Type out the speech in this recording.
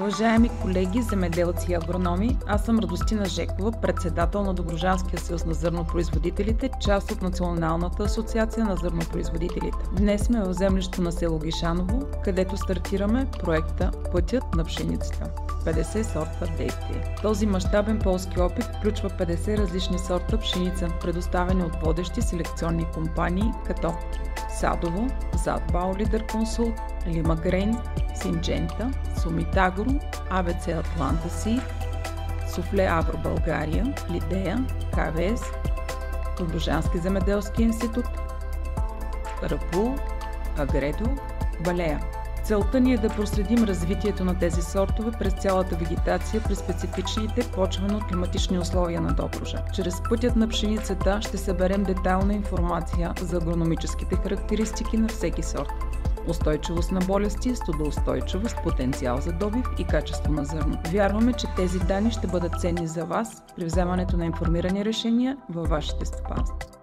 Уважаеми колеги, земеделци и агрономи, аз съм Радостина Жекова, председател на Добруджанския съюз на зърнопроизводителите, част от Националната асоциация на зърнопроизводителите. Днес сме в землището на село Гишаново, където стартираме проекта Пътят на пшеницата. 50 сорта действие. Този мащабен полски опит включва 50 различни сорта пшеница, предоставени от водещи селекционни компании като Садово, Задбао Лидер Консулт, Лима Грейн, Синджента, Сумитагро, АБЦ Атланта Сид, Суфле Агро България, Лидея, КВС, Добруджански земеделски институт, Рапул, Агредо, Балея. Целта ни е да проследим развитието на тези сортове през цялата вегетация при специфичните почвено-климатични условия на Добруджа. Чрез Пътят на пшеницата ще съберем детайлна информация за агрономическите характеристики на всеки сорт. Устойчивост на болести, студоустойчивост, потенциал за добив и качество на зърно. Вярваме, че тези данни ще бъдат ценни за вас при вземането на информирани решения във вашите стопанства.